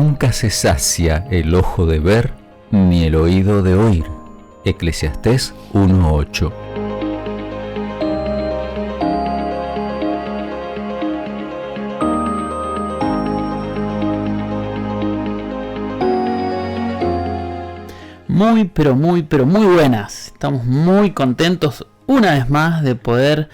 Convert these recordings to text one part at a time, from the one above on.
Nunca se sacia el ojo de ver, ni el oído de oír. Eclesiastés 1:8. Muy, pero muy buenas. Estamos muy contentos una vez más de poder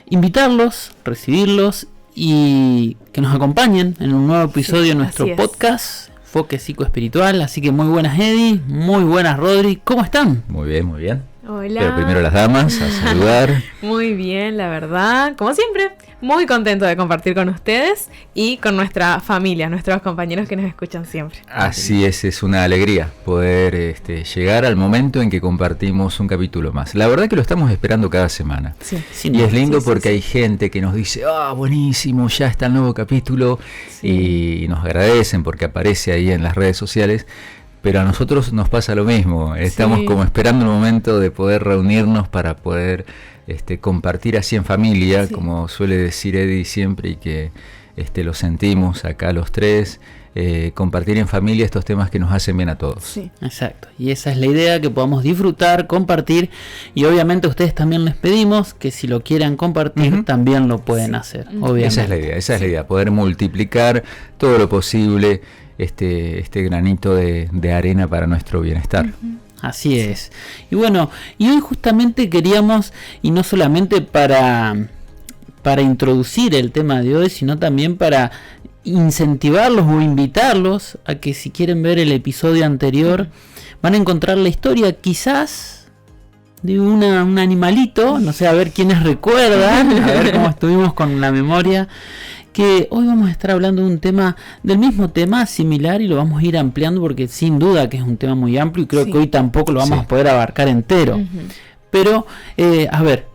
invitarlos, recibirlos y que nos acompañen en un nuevo episodio de nuestro podcast Enfoque Psicoespiritual. Así que muy buenas, Eddie, muy buenas, Rodri. ¿Cómo están? Muy bien, muy bien. Hola. Pero primero las damas, a saludar. Muy bien, la verdad. Como siempre, muy contento de compartir con ustedes y con nuestra familia, nuestros compañeros que nos escuchan siempre. Así es una alegría poder llegar al momento en que compartimos un capítulo más. La verdad que lo estamos esperando cada semana. Sí. Y es lindo porque hay gente que nos dice, buenísimo, ya está el nuevo capítulo. Sí. Y nos agradecen porque aparece ahí en las redes sociales. Pero a nosotros nos pasa lo mismo, estamos como esperando el momento de poder reunirnos para poder compartir así en familia, como suele decir Eddie siempre, y que lo sentimos acá los tres, compartir en familia estos temas que nos hacen bien a todos. Sí, exacto, y esa es la idea, que podamos disfrutar, compartir, y obviamente a ustedes también les pedimos que si lo quieran compartir, también lo pueden hacer, obviamente. Esa es la idea, poder multiplicar todo lo posible este granito de arena para nuestro bienestar. Así es. Y bueno, y hoy justamente queríamos, y no solamente para introducir el tema de hoy, sino también para incentivarlos o invitarlos a que si quieren ver el episodio anterior, van a encontrar la historia quizás de un animalito, no sé, a ver quiénes recuerdan, a ver cómo estuvimos con la memoria, que hoy vamos a estar hablando de un tema, del mismo tema similar, y lo vamos a ir ampliando porque sin duda que es un tema muy amplio y creo que hoy tampoco lo vamos a poder abarcar entero. Pero, a ver,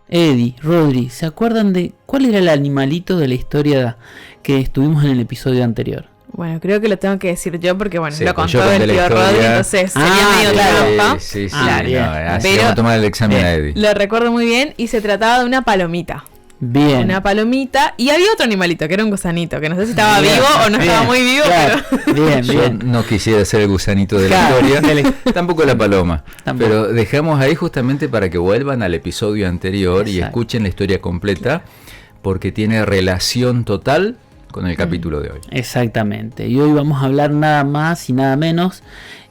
Eddie, Rodri, ¿se acuerdan de cuál era el animalito de la historia que estuvimos en el episodio anterior? Bueno, creo que lo tengo que decir yo porque, lo contó el tío Rodri, entonces sería medio trampa. Sí, claro. Así vamos a tomar el examen a Eddie. Lo recuerdo muy bien y se trataba de una palomita. Bien. Una palomita, y había otro animalito que era un gusanito, que no sé si estaba vivo o no estaba muy vivo, pero Yo no quisiera ser el gusanito de la historia, tampoco la paloma, pero dejamos ahí justamente para que vuelvan al episodio anterior y escuchen la historia completa, porque tiene relación total con el capítulo de hoy. Exactamente, y hoy vamos a hablar nada más y nada menos,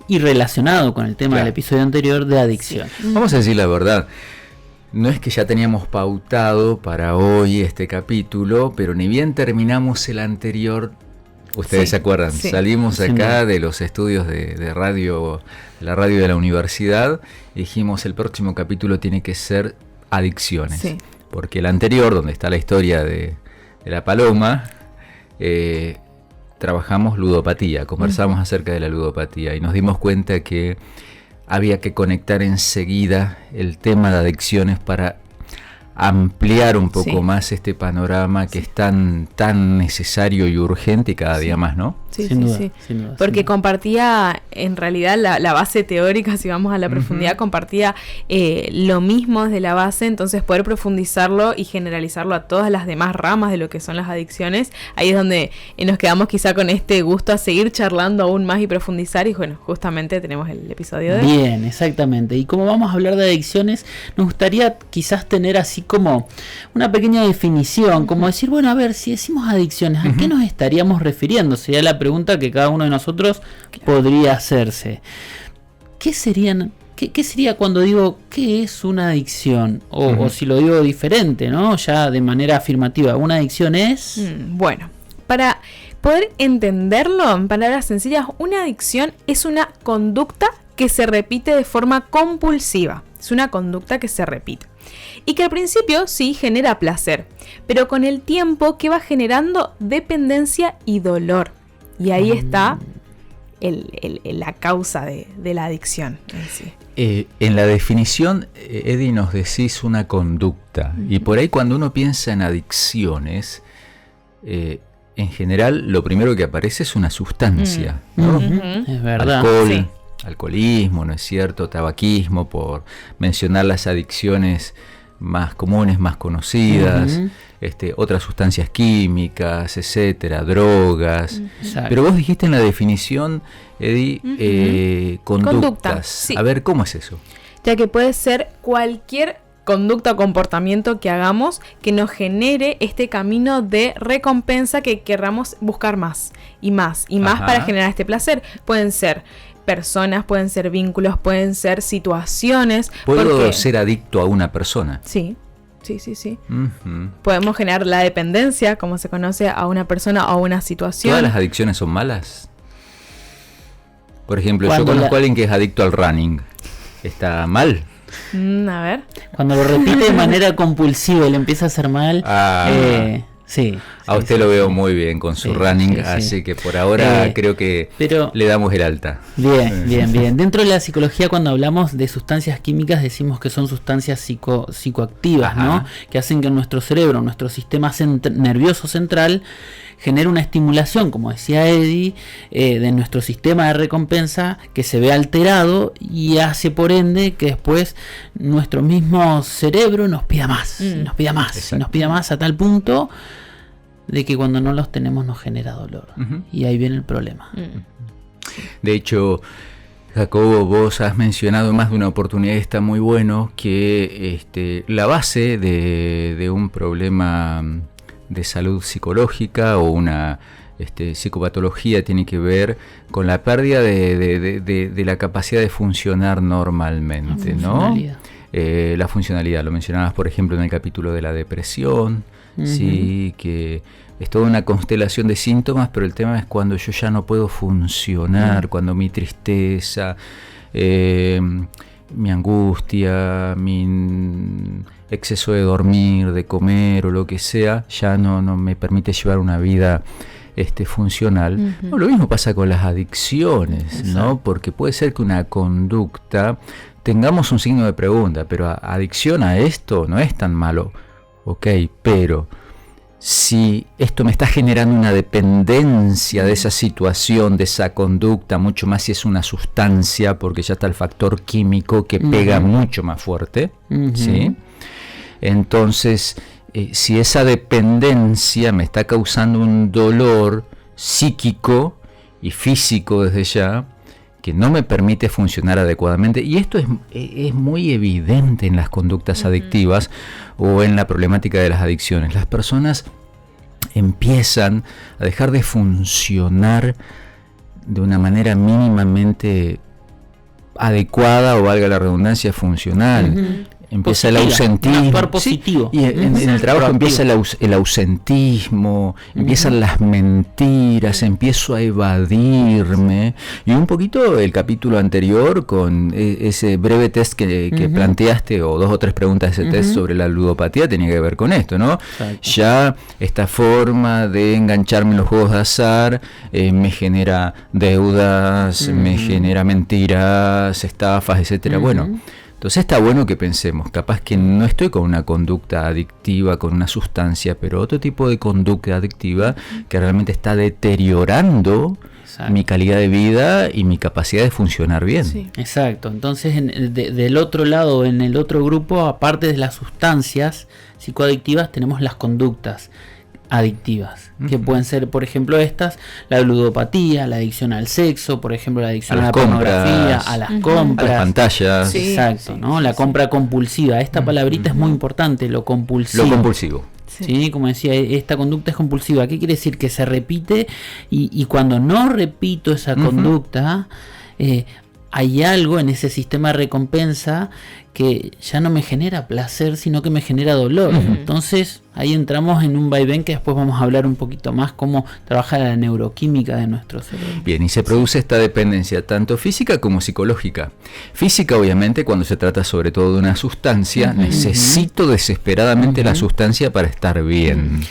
y relacionado con el tema del episodio anterior, de adicción. Vamos a decir la verdad. No es que ya teníamos pautado para hoy este capítulo, pero ni bien terminamos el anterior, ustedes se acuerdan, salimos acá de los estudios de radio, la radio de la universidad, y dijimos el próximo capítulo tiene que ser adicciones, porque el anterior, donde está la historia de la paloma, trabajamos ludopatía, conversamos acerca de la ludopatía y nos dimos cuenta que había que conectar enseguida el tema de adicciones para ampliar un poco más este panorama que es tan necesario y urgente y cada día más, ¿no? Sin duda. Porque compartía, en realidad, la base teórica, si vamos a la profundidad, compartía lo mismo desde la base, entonces poder profundizarlo y generalizarlo a todas las demás ramas de lo que son las adicciones, ahí es donde nos quedamos quizá con este gusto a seguir charlando aún más y profundizar, y bueno, justamente tenemos el episodio de hoy. Bien, exactamente, y como vamos a hablar de adicciones, nos gustaría quizás tener así como una pequeña definición, como decir, bueno, a ver, si decimos adicciones, ¿a qué nos estaríamos refiriendo? Sería la pregunta que cada uno de nosotros podría hacerse. ¿Qué sería cuando digo qué es una adicción? O si lo digo diferente, ¿no? Ya de manera afirmativa, ¿una adicción es? Bueno, para poder entenderlo en palabras sencillas, una adicción es una conducta que se repite de forma compulsiva. Es una conducta que se repite. Y que al principio sí genera placer, pero con el tiempo que va generando dependencia y dolor. Y ahí está la causa de la adicción en sí. En la definición, Eddie, nos decís una conducta. Y por ahí cuando uno piensa en adicciones, en general lo primero que aparece es una sustancia, ¿no? Es verdad. Alcoholismo, ¿no es cierto? Tabaquismo, por mencionar las adicciones más comunes, más conocidas, otras sustancias químicas, etcétera, drogas. Pero vos dijiste en la definición, Eddie, conductas. Sí. A ver, ¿cómo es eso? Ya que puede ser cualquier conducta o comportamiento que hagamos que nos genere este camino de recompensa que querramos buscar más y más y más para generar este placer. Pueden ser personas, pueden ser vínculos, pueden ser situaciones. ¿Puedo ser adicto a una persona? Sí. Podemos generar la dependencia, como se conoce, a una persona o a una situación. ¿Todas las adicciones son malas? Por ejemplo, yo conozco a alguien que es adicto al running. ¿Está mal? A ver. Cuando lo repite de manera compulsiva y le empieza a hacer mal, sí. A usted lo veo muy bien con su running, así que por ahora creo que le damos el alta. Bien. Dentro de la psicología, cuando hablamos de sustancias químicas, decimos que son sustancias psicoactivas, ¿no? Que hacen que nuestro cerebro, nuestro sistema nervioso central, genere una estimulación, como decía Eddie, de nuestro sistema de recompensa que se ve alterado y hace por ende que después nuestro mismo cerebro nos pida más, nos pida más a tal punto de que cuando no los tenemos nos genera dolor. Y ahí viene el problema. De hecho, Jacobo, vos has mencionado más de una oportunidad, está muy bueno, que la base de un problema de salud psicológica o una psicopatología tiene que ver con la pérdida de la capacidad de funcionar normalmente, ¿no? La funcionalidad, lo mencionabas por ejemplo en el capítulo de la depresión, sí, que es toda una constelación de síntomas, pero el tema es cuando yo ya no puedo funcionar, cuando mi tristeza, mi angustia, mi exceso de dormir, de comer o lo que sea, ya no me permite llevar una vida funcional. No, lo mismo pasa con las adicciones, ¿no? Porque puede ser que una conducta tengamos un signo de pregunta, pero adicción a esto no es tan malo, ok, pero si esto me está generando una dependencia de esa situación, de esa conducta, mucho más si es una sustancia, porque ya está el factor químico que pega mucho más fuerte, ¿sí? Entonces, si esa dependencia me está causando un dolor psíquico y físico desde ya, que no me permite funcionar adecuadamente, y esto es muy evidente en las conductas adictivas o en la problemática de las adicciones. Las personas empiezan a dejar de funcionar de una manera mínimamente adecuada, o valga la redundancia, funcional. Empieza positiva, el ausentismo. Positivo. Sí, y en el trabajo empieza el ausentismo, empiezan las mentiras, empiezo a evadirme. Y un poquito el capítulo anterior con ese breve test que planteaste, o 2 o 3 preguntas de ese test sobre la ludopatía, tenía que ver con esto, ¿no? Exacto. Ya esta forma de engancharme en los juegos de azar me genera deudas, me genera mentiras, estafas, etcétera. Bueno, entonces está bueno que pensemos, capaz que no estoy con una conducta adictiva, con una sustancia, pero otro tipo de conducta adictiva que realmente está deteriorando mi calidad de vida y mi capacidad de funcionar bien. Sí. Exacto, entonces del otro lado, en el otro grupo, aparte de las sustancias psicoadictivas, tenemos las conductas adictivas, que pueden ser, por ejemplo, la ludopatía, la adicción al sexo, por ejemplo, la adicción a la pornografía, a las compras, a las pantallas. Sí, exacto, ¿no? La compra compulsiva. Esta palabrita es muy importante, lo compulsivo. Lo compulsivo. Sí, como decía, esta conducta es compulsiva. ¿Qué quiere decir? Que se repite y cuando no repito esa conducta, hay algo en ese sistema de recompensa que ya no me genera placer, sino que me genera dolor. Entonces ahí entramos en un vaivén que después vamos a hablar un poquito más cómo trabaja la neuroquímica de nuestro cerebro. Bien, y se produce esta dependencia tanto física como psicológica. Física, obviamente, cuando se trata sobre todo de una sustancia, necesito desesperadamente la sustancia para estar bien.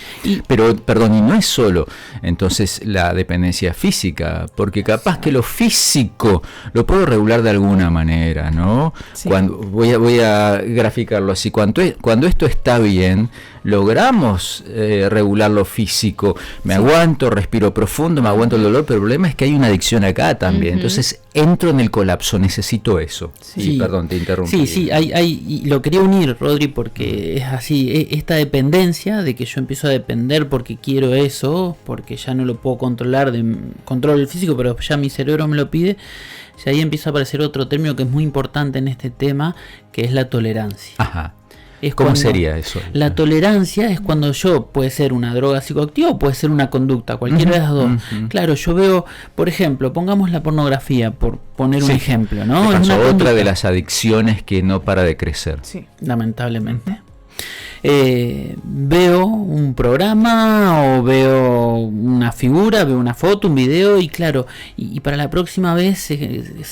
Pero, perdón, y no es solo entonces la dependencia física, porque capaz que lo físico lo puedo regular de alguna manera, ¿no? Sí. Cuando voy a graficarlo así. Cuando esto está bien, logramos regular lo físico. Me aguanto, respiro profundo, me aguanto el dolor, pero el problema es que hay una adicción acá también. Entonces entro en el colapso, necesito eso. Sí. Y perdón, te interrumpí. Sí, y lo quería unir, Rodri, porque es así, esta dependencia de que yo empiezo a depender porque quiero eso, porque ya no lo puedo controlar, controlo el físico, pero ya mi cerebro me lo pide. Y ahí empieza a aparecer otro término que es muy importante en este tema, que es la tolerancia. Ajá. ¿Cómo sería eso? La tolerancia es cuando puede ser una droga psicoactiva o puede ser una conducta, cualquiera de las dos. Claro, yo veo, por ejemplo, pongamos la pornografía, por poner un ejemplo, ¿no? Es otra de las adicciones que no para de crecer. Sí, lamentablemente. Veo un programa o veo una figura, veo una foto, un video y claro, y para la próxima vez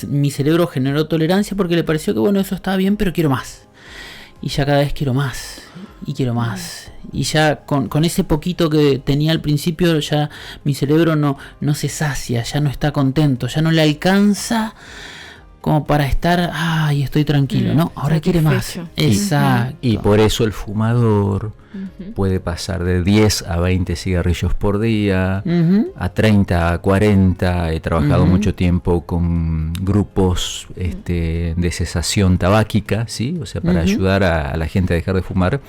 mi cerebro generó tolerancia porque le pareció que bueno, eso estaba bien, pero quiero más. Y ya cada vez quiero más, y quiero más. Y ya con ese poquito que tenía al principio, ya mi cerebro no se sacia, ya no está contento, ya no le alcanza como para estar, ay, estoy tranquilo, ¿no? Ahora quiere más. Exacto. Y por eso el fumador puede pasar de 10 a 20 cigarrillos por día, a 30, a 40. He trabajado mucho tiempo con grupos de cesación tabáquica, ¿sí? O sea, para ayudar a la gente a dejar de fumar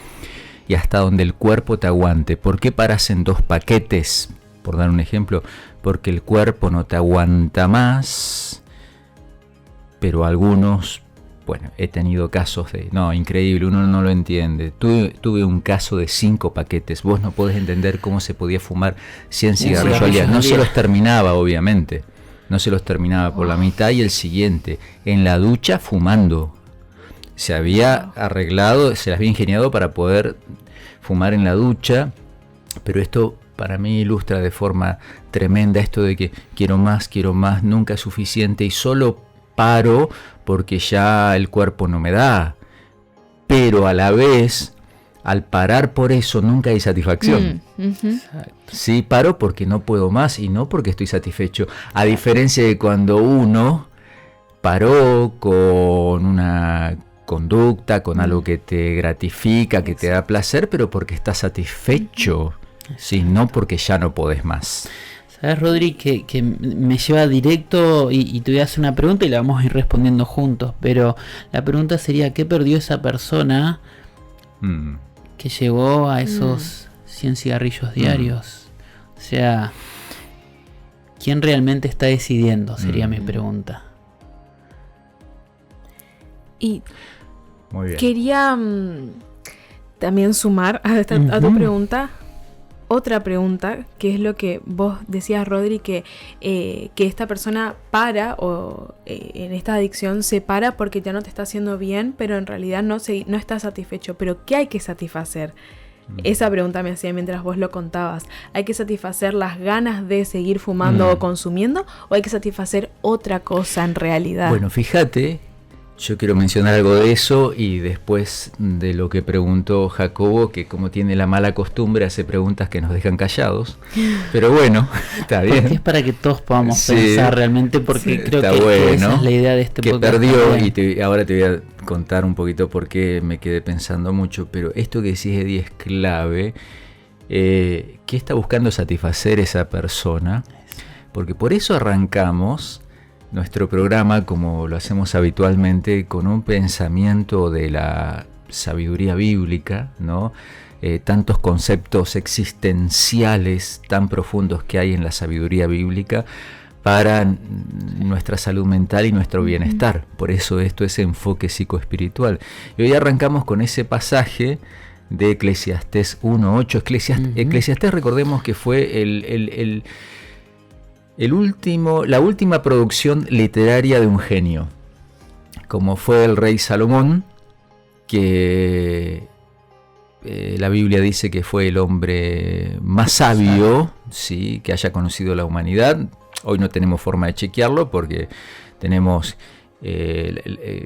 y hasta donde el cuerpo te aguante. ¿Por qué paras en 2 paquetes? Por dar un ejemplo, porque el cuerpo no te aguanta más, pero algunos... Bueno, he tenido casos de... No, increíble, uno no lo entiende. Tuve un caso de 5 paquetes. Vos no podés entender cómo se podía fumar 100 cigarrillos al día. No se los terminaba, obviamente. No se los terminaba por la mitad y el siguiente. En la ducha fumando. Se había arreglado, se las había ingeniado para poder fumar en la ducha. Pero esto para mí ilustra de forma tremenda esto de que quiero más, nunca es suficiente y solo paro porque ya el cuerpo no me da, pero a la vez al parar por eso nunca hay satisfacción. Sí, paro porque no puedo más y no porque estoy satisfecho, a diferencia de cuando uno paró con una conducta, con algo que te gratifica, que te da placer, pero porque estás satisfecho, sí, no porque ya no podés más. ¿Sabes, Rodri? Que me lleva directo y te voy a hacer una pregunta y la vamos a ir respondiendo juntos. Pero la pregunta sería, ¿qué perdió esa persona que llegó a esos 100 cigarrillos diarios? O sea, ¿quién realmente está decidiendo? Sería mi pregunta. Y muy bien. Quería también sumar a tu pregunta. Otra pregunta, que es lo que vos decías, Rodri, que esta persona para en esta adicción se para porque ya no te está haciendo bien, pero en realidad no está satisfecho. ¿Pero qué hay que satisfacer? Esa pregunta me hacía mientras vos lo contabas. ¿Hay que satisfacer las ganas de seguir fumando o consumiendo? ¿O hay que satisfacer otra cosa en realidad? Bueno, fíjate, yo quiero mencionar algo de eso y después de lo que preguntó Jacobo, que como tiene la mala costumbre hace preguntas que nos dejan callados, pero bueno, está bien. Porque es para que todos podamos pensar realmente, porque creo que bueno, esa es la idea de este podcast. Que perdió y ahora te voy a contar un poquito por qué me quedé pensando mucho, pero esto que decís, Eddie, es clave. ¿Qué está buscando satisfacer esa persona? Porque por eso arrancamos nuestro programa, como lo hacemos habitualmente, con un pensamiento de la sabiduría bíblica, ¿no? Tantos conceptos existenciales tan profundos que hay en la sabiduría bíblica para nuestra salud mental y nuestro bienestar. Por eso esto es enfoque psicoespiritual. Y hoy arrancamos con ese pasaje de Eclesiastés 1:8. Eclesiastés, recordemos que fue la última producción literaria de un genio, como fue el rey Salomón, que la Biblia dice que fue el hombre más sabio, ¿sí?, que haya conocido la humanidad. Hoy no tenemos forma de chequearlo porque tenemos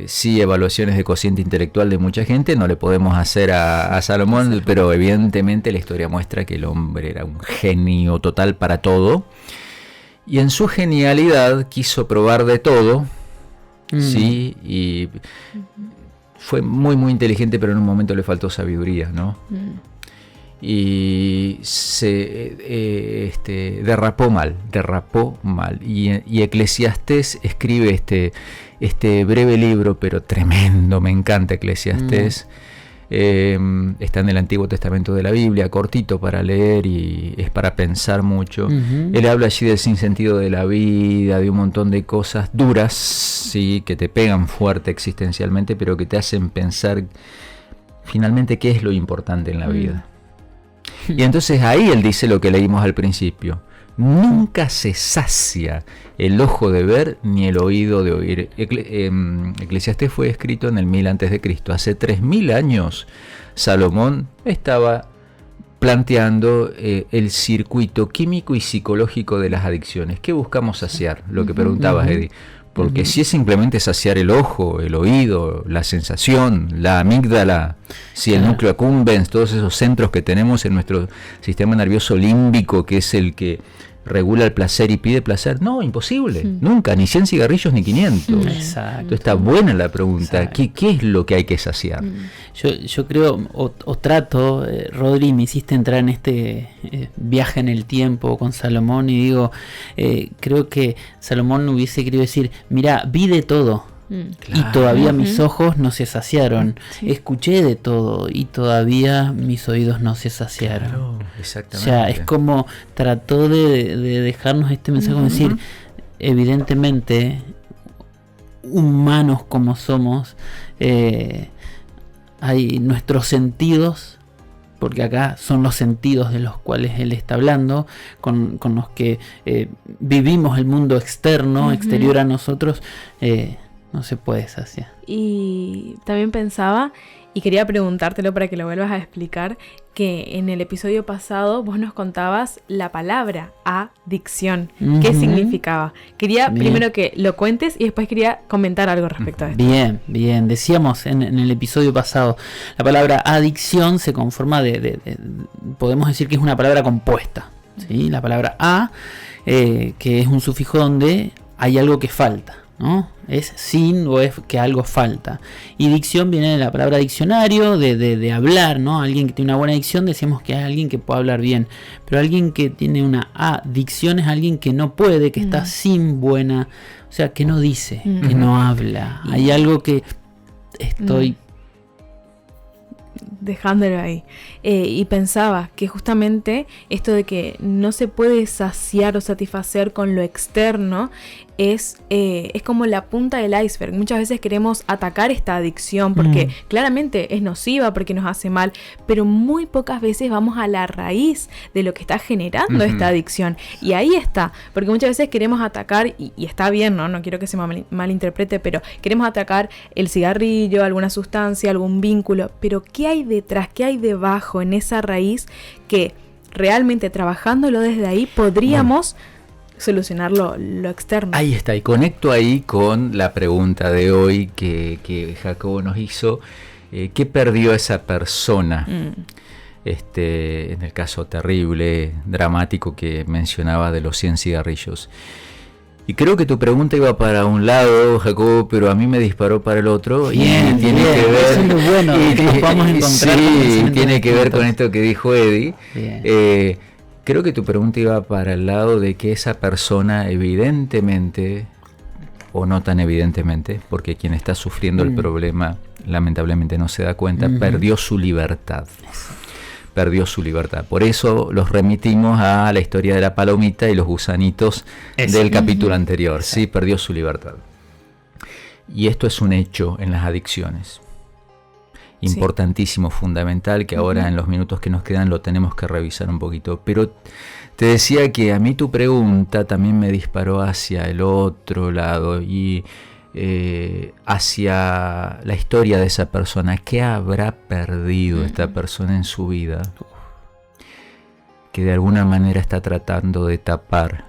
sí evaluaciones de cociente intelectual de mucha gente, no le podemos hacer a Salomón, pero evidentemente la historia muestra que el hombre era un genio total para todo. Y en su genialidad quiso probar de todo, ¿sí? Y fue muy, muy inteligente, pero en un momento le faltó sabiduría, ¿no? y se derrapó mal. Y Eclesiastés escribe este breve libro, pero tremendo, me encanta Eclesiastés. Está en el Antiguo Testamento de la Biblia, cortito para leer y es para pensar mucho. Él habla allí del sinsentido de la vida, de un montón de cosas duras, sí, que te pegan fuerte existencialmente, pero que te hacen pensar finalmente qué es lo importante en la vida. Y entonces ahí él dice lo que leímos al principio: nunca se sacia el ojo de ver ni el oído de oír. Eclesiastés fue escrito en el 1000 a.C. Hace 3000 años Salomón estaba planteando el circuito químico y psicológico de las adicciones. ¿Qué buscamos saciar? Lo que preguntabas, Eddie. Porque si es simplemente saciar el ojo, el oído, la sensación, la amígdala, si el núcleo accumbens, todos esos centros que tenemos en nuestro sistema nervioso límbico, que es el que regula el placer y pide placer, no, imposible, nunca, ni 100 cigarrillos ni 500. Exacto. Entonces está buena la pregunta, ¿qué es lo que hay que saciar? Yo creo, o trato, Rodri, me hiciste entrar en este viaje en el tiempo con Salomón y digo, creo que Salomón hubiese querido decir, mira, vi de todo. Claro. Y todavía mis ojos no se saciaron. Escuché de todo y todavía mis oídos no se saciaron. Claro, exactamente. O sea, es como trató de dejarnos este mensaje, como decir, evidentemente, humanos como somos, hay nuestros sentidos, porque acá son los sentidos de los cuales él está hablando, con los que vivimos el mundo externo, exterior a nosotros, no se puede saciar. Y también pensaba, y quería preguntártelo para que lo vuelvas a explicar, que en el episodio pasado vos nos contabas la palabra adicción. ¿Qué significaba? Quería primero que lo cuentes y después quería comentar algo respecto a esto. Bien. Decíamos en el episodio pasado, la palabra adicción se conforma podemos decir que es una palabra compuesta, ¿sí? La palabra a, que es un sufijo donde hay algo que falta, ¿no? Es sin o es que algo falta. Y dicción viene de la palabra diccionario, de hablar, ¿no? Alguien que tiene una buena dicción, decimos que es alguien que puede hablar bien. Pero alguien que tiene una adicción es alguien que no puede, que está sin buena, o sea, que no dice, que no habla. Hay algo que estoy dejándolo ahí. Y pensaba que justamente esto de que no se puede saciar o satisfacer con lo externo es como la punta del iceberg. Muchas veces queremos atacar esta adicción porque claramente es nociva, porque nos hace mal, pero muy pocas veces vamos a la raíz de lo que está generando esta adicción. Y ahí está, porque muchas veces queremos atacar, y está bien, no quiero que se malinterprete, pero queremos atacar el cigarrillo, alguna sustancia, algún vínculo, pero ¿qué hay detrás? ¿Qué hay debajo en esa raíz que realmente trabajándolo desde ahí podríamos solucionar lo externo? Ahí está, y conecto ahí con la pregunta de hoy que Jacobo nos hizo. ¿Qué perdió esa persona? En el caso terrible, dramático que mencionaba de los 100 cigarrillos. Y creo que tu pregunta iba para un lado, Jacobo, pero a mí me disparó para el otro. Bien, y tiene que ver, eso es lo bueno, nos vamos a encontrar. Sí, tiene que ver con esto que dijo Eddie. Creo que tu pregunta iba para el lado de que esa persona evidentemente, o no tan evidentemente, porque quien está sufriendo el problema lamentablemente no se da cuenta, perdió su libertad. Perdió su libertad. Por eso los remitimos a la historia de la palomita y los gusanitos del capítulo anterior. Sí, perdió su libertad. Y esto es un hecho en las adicciones. Importantísimo, fundamental, que ahora en los minutos que nos quedan lo tenemos que revisar un poquito. Pero te decía que a mí tu pregunta también me disparó hacia el otro lado y hacia la historia de esa persona. ¿Qué habrá perdido esta persona en su vida que de alguna manera está tratando de tapar,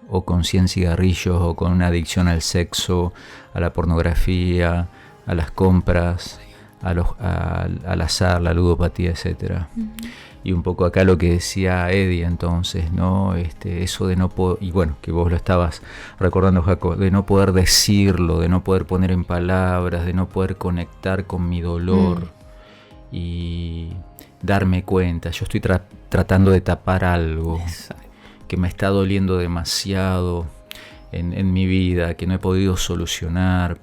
o con 100 cigarrillos, o con una adicción al sexo, a la pornografía, a las compras, al azar, la ludopatía, etcétera? Y un poco acá lo que decía Eddie entonces, ¿no? Eso de no poder, y bueno, que vos lo estabas recordando, Jaco, de no poder decirlo, de no poder poner en palabras, de no poder conectar con mi dolor. Y darme cuenta, yo estoy tratando de tapar algo. Exacto. Que me está doliendo demasiado en mi vida, que no he podido solucionar,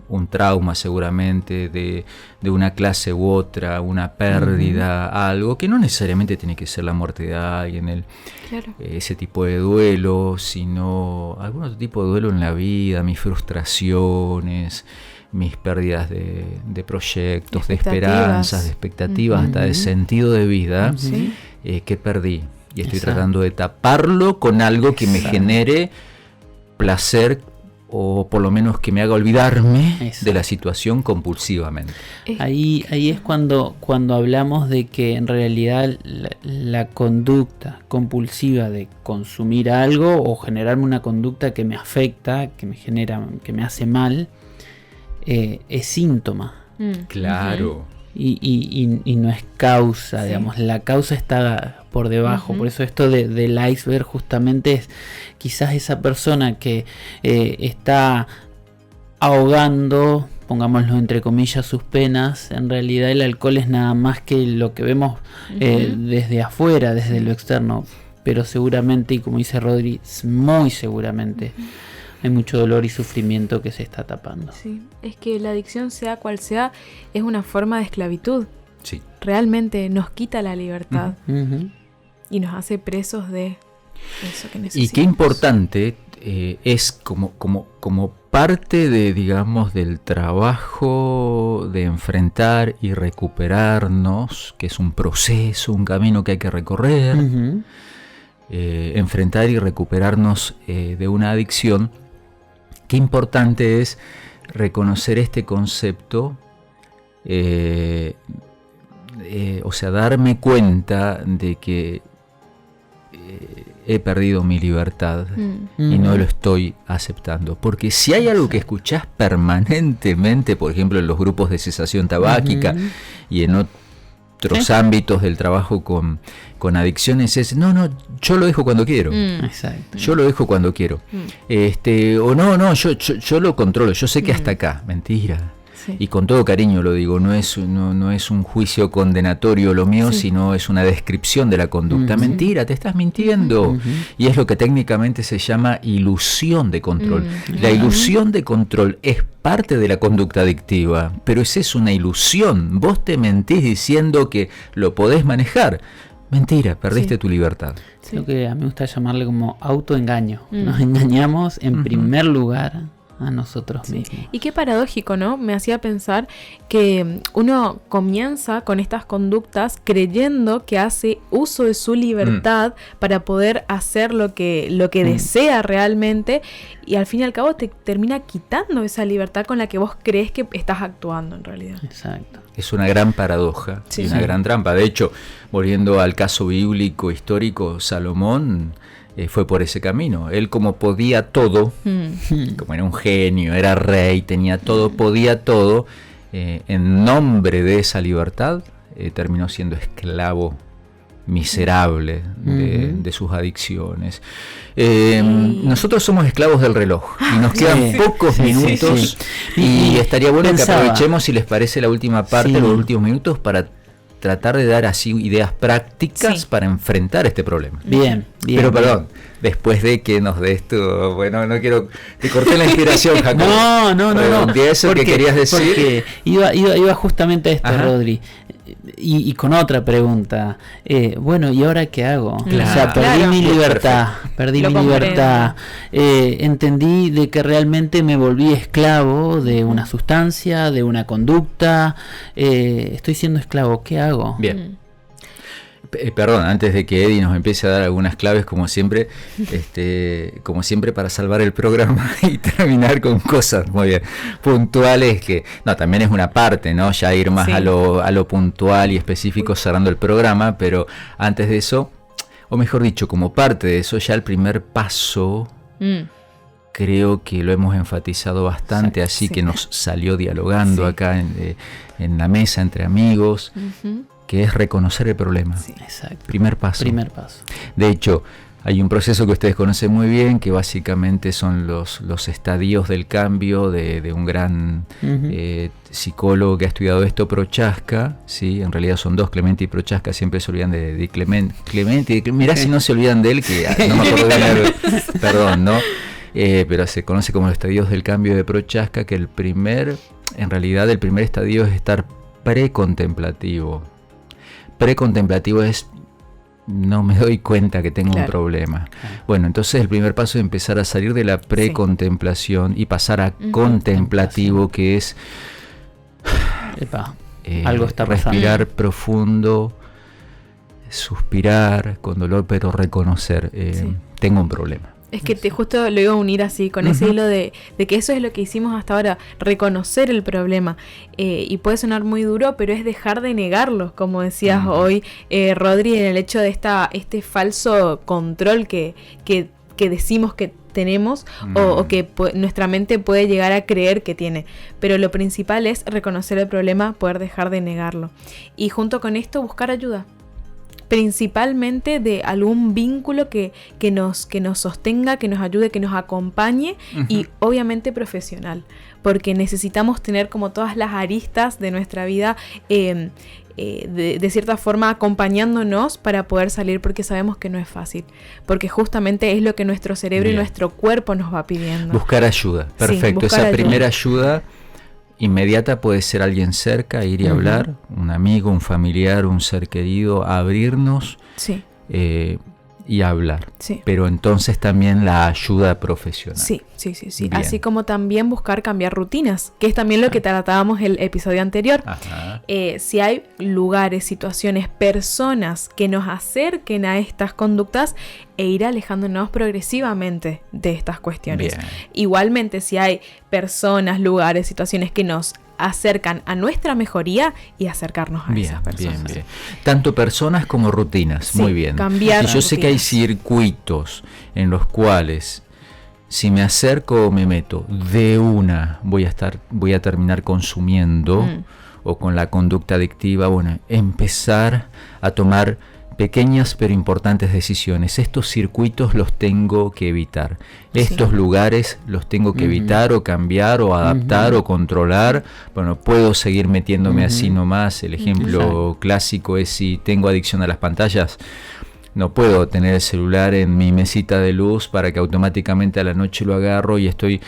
un trauma seguramente de una clase u otra, una pérdida, algo que no necesariamente tiene que ser la muerte de alguien, Claro. ese tipo de duelo, sino algún otro tipo de duelo en la vida, mis frustraciones, mis pérdidas de proyectos, de esperanzas, de expectativas, hasta de sentido de vida, Sí. que perdí. Y estoy Exacto. tratando de taparlo con algo que me genere placer, o por lo menos que me haga olvidarme Exacto. de la situación compulsivamente. Ahí es cuando hablamos de que en realidad la conducta compulsiva de consumir algo o generarme una conducta que me afecta, que me genera, que me hace mal, es síntoma. Claro. Y no es causa, Sí. digamos, la causa está por debajo. Por eso esto del iceberg justamente es quizás esa persona que está ahogando, pongámoslo entre comillas, sus penas. En realidad el alcohol es nada más que lo que vemos desde afuera, desde lo externo, pero seguramente, y como dice Rodri, muy seguramente hay mucho dolor y sufrimiento que se está tapando. Sí, es que la adicción, sea cual sea, es una forma de esclavitud. Sí. Realmente nos quita la libertad Ujú. y nos hace presos de eso que Y necesitamos. qué importante es como parte de, digamos, del trabajo de enfrentar y recuperarnos, que es un proceso, un camino que hay que recorrer, Ujú. enfrentar y recuperarnos de una adicción. Qué importante es reconocer este concepto, o sea, darme cuenta de que he perdido mi libertad y no lo estoy aceptando. Porque si hay algo que escuchás permanentemente, por ejemplo en los grupos de cesación tabáquica y en otros ámbitos del trabajo con adicciones, es no, yo lo dejo cuando quiero. Exacto. Yo lo dejo cuando quiero. O no, yo lo controlo, yo sé que hasta acá. Mentira. Sí. Y con todo cariño lo digo, no es un juicio condenatorio lo mío, sino es una descripción de la conducta. Mentira, te estás mintiendo. Y es lo que técnicamente se llama ilusión de control. La ilusión de control es parte de la conducta adictiva, pero esa es una ilusión. Vos te mentís diciendo que lo podés manejar. Mentira, perdiste tu libertad. Es lo que a mí me gusta llamarle como autoengaño. Nos engañamos en primer lugar a nosotros mismos. Y qué paradójico, ¿no? Me hacía pensar que uno comienza con estas conductas creyendo que hace uso de su libertad para poder hacer lo que desea realmente, y al fin y al cabo te termina quitando esa libertad con la que vos crees que estás actuando en realidad. Exacto. Es una gran paradoja y una gran trampa. De hecho, volviendo al caso bíblico histórico, Salomón fue por ese camino. Él, como podía todo, como era un genio, era rey, tenía todo, podía todo, en nombre de esa libertad terminó siendo esclavo miserable de sus adicciones. Nosotros somos esclavos del reloj y nos quedan pocos minutos y estaría bueno que aprovechemos, si les parece, la última parte, los últimos minutos, para tratar de dar así ideas prácticas para enfrentar este problema. Bien. Pero perdón, después de que nos dé esto, bueno, no quiero, te corté la inspiración, Jacob. No. Eso que querías decir. Porque iba justamente a esto, Ajá. Rodri. Y con otra pregunta. Bueno, ¿y ahora qué hago? Claro. O sea, perdí mi libertad. Perdí Lo mi libertad. Entendí de que realmente me volví esclavo de una sustancia, de una conducta. Estoy siendo esclavo. ¿Qué hago? Bien. Perdón, antes de que Eddie nos empiece a dar algunas claves, como siempre para salvar el programa y terminar con cosas muy bien puntuales, que no, también es una parte, ¿no? Ya ir más a lo puntual y específico cerrando el programa, pero antes de eso, o mejor dicho, como parte de eso, ya el primer paso, creo que lo hemos enfatizado bastante, así que nos salió dialogando acá en la mesa entre amigos, que es reconocer el problema. Exacto. Primer paso. Primer paso. De hecho, Hay un proceso que ustedes conocen muy bien, que básicamente son los estadios del cambio de un gran psicólogo que ha estudiado esto, Prochaska, ¿sí? En realidad son dos, Clementi y Prochaska, siempre se olvidan de Clementi. Mirá si no se olvidan de él, que no me acuerdo bien, perdón, ¿no? Pero se conoce como los estadios del cambio de Prochaska, que el primer estadio es estar precontemplativo. Precontemplativo es: no me doy cuenta que tengo un problema. Bueno, entonces el primer paso es empezar a salir de la precontemplación y pasar a contemplativo, que es algo está respirar profundo, suspirar con dolor, pero reconocer, tengo un problema. Es que justo lo iba a unir así, con ese hilo de que eso es lo que hicimos hasta ahora, reconocer el problema. Y puede sonar muy duro, pero es dejar de negarlo, como decías hoy, Rodri, en el hecho de este falso control que decimos que tenemos o que nuestra mente puede llegar a creer que tiene. Pero lo principal es reconocer el problema, poder dejar de negarlo. Y junto con esto buscar ayuda. Principalmente de algún vínculo que nos sostenga, que nos ayude, que nos acompañe, y obviamente profesional, porque necesitamos tener como todas las aristas de nuestra vida de cierta forma acompañándonos para poder salir, porque sabemos que no es fácil, porque justamente es lo que nuestro cerebro y nuestro cuerpo nos va pidiendo. Buscar ayuda, perfecto. Sí, esa primera ayuda inmediata puede ser alguien cerca, ir y hablar, un amigo, un familiar, un ser querido, abrirnos y hablar. Sí. Pero entonces también la ayuda profesional. Sí. Así como también buscar cambiar rutinas, que es también lo que tratábamos el episodio anterior. Si hay lugares, situaciones, personas que nos acerquen a estas conductas, e ir alejándonos progresivamente de estas cuestiones. Bien. Igualmente, si hay personas, lugares, situaciones que nos acercan a nuestra mejoría, y acercarnos a esas personas. Bien. Tanto personas como rutinas, muy bien. Cambiar. Y yo sé que hay circuitos en los cuales, si me acerco o me meto, de una voy a terminar consumiendo o con la conducta adictiva. Bueno, empezar a tomar pequeñas pero importantes decisiones. Estos circuitos los tengo que evitar. Estos lugares los tengo que evitar o cambiar o adaptar o controlar. Bueno, puedo seguir metiéndome así nomás. El ejemplo clásico es: si tengo adicción a las pantallas, no puedo tener el celular en mi mesita de luz para que automáticamente a la noche lo agarro y estoy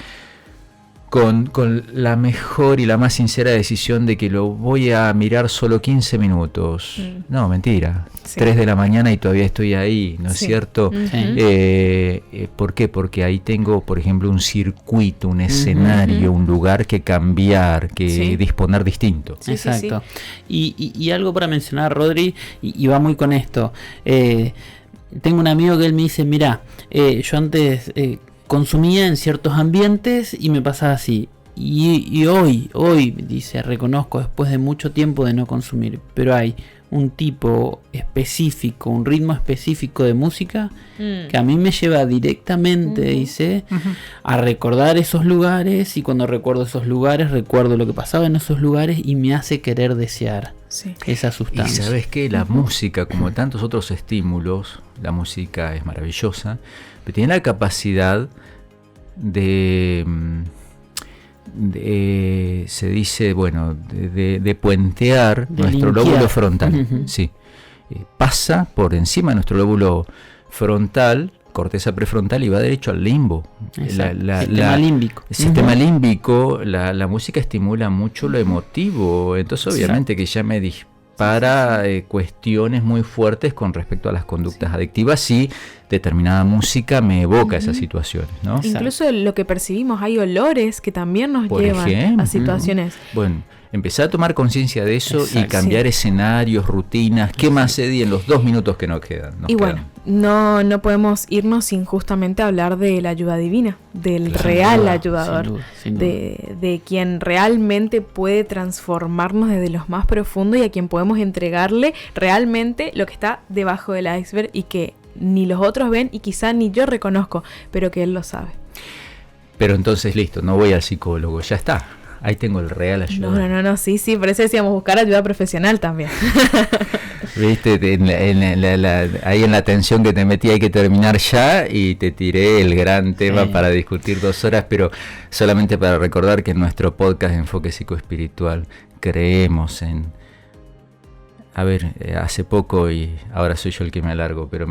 con la mejor y la más sincera decisión de que lo voy a mirar solo 15 minutos. No, mentira. 3 de la mañana y todavía estoy ahí, ¿no es cierto? ¿Por qué? Porque ahí tengo, por ejemplo, un circuito, un escenario, un lugar que cambiar, que disponer distinto. Exacto. Y algo para mencionar, Rodri, y va muy con esto. Tengo un amigo que él me dice: mira, yo antes consumía en ciertos ambientes y me pasaba así. Y hoy, dice, reconozco, después de mucho tiempo de no consumir, pero hay un tipo específico, un ritmo específico de música que a mí me lleva directamente, dice, a recordar esos lugares, y cuando recuerdo esos lugares, recuerdo lo que pasaba en esos lugares y me hace querer desear esa sustancia. Y sabes que la música, como tantos otros estímulos, la música es maravillosa, pero tiene la capacidad de se dice, de puentear nuestro lóbulo frontal. Pasa por encima de nuestro lóbulo frontal, corteza prefrontal, y va derecho al limbo. Sistema límbico. El sistema límbico, la música estimula mucho lo emotivo, entonces obviamente que ya me dispara cuestiones muy fuertes con respecto a las conductas adictivas, si determinada música me evoca esas situaciones, ¿no? Incluso lo que percibimos, hay olores que también nos llevan a situaciones. Bueno, empezar a tomar conciencia de eso y cambiar escenarios, rutinas. ¿Qué más, Eddie, en los 2 minutos que nos quedan? Bueno, no podemos irnos sin justamente hablar de la ayuda divina, del real ayudador, sin duda. De quien realmente puede transformarnos desde lo más profundo, y a quien podemos entregarle realmente lo que está debajo del iceberg y que ni los otros ven y quizá ni yo reconozco, pero que él lo sabe. Pero entonces listo, no voy al psicólogo, ya está. ahí tengo el real ayuda. No, sí, por eso decíamos buscar ayuda profesional también. Viste, ahí en la tensión que te metí hay que terminar ya y te tiré el gran tema para discutir 2 horas, pero solamente para recordar que en nuestro podcast Enfoque Psicoespiritual creemos en... A ver, hace poco, y ahora soy yo el que me alargo, pero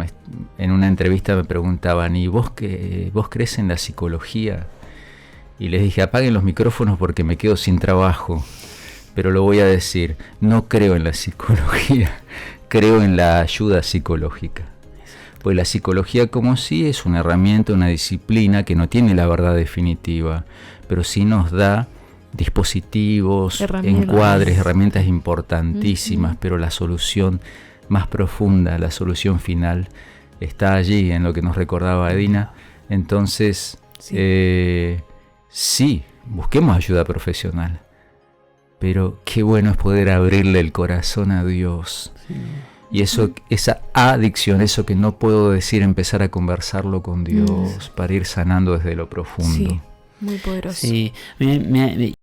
en una entrevista me preguntaban, ¿y vos crees en la psicología? Y les dije, apaguen los micrófonos porque me quedo sin trabajo. Pero lo voy a decir, no creo en la psicología, creo en la ayuda psicológica. Pues la psicología como sí es una herramienta, una disciplina que no tiene la verdad definitiva, pero sí nos da dispositivos, encuadres, herramientas importantísimas, pero la solución más profunda, la solución final, está allí en lo que nos recordaba Edina. Entonces, sí, busquemos ayuda profesional. Pero qué bueno es poder abrirle el corazón a Dios. Sí. Y eso, esa adicción, eso que no puedo decir, empezar a conversarlo con Dios para ir sanando desde lo profundo. Sí, muy poderoso. Sí,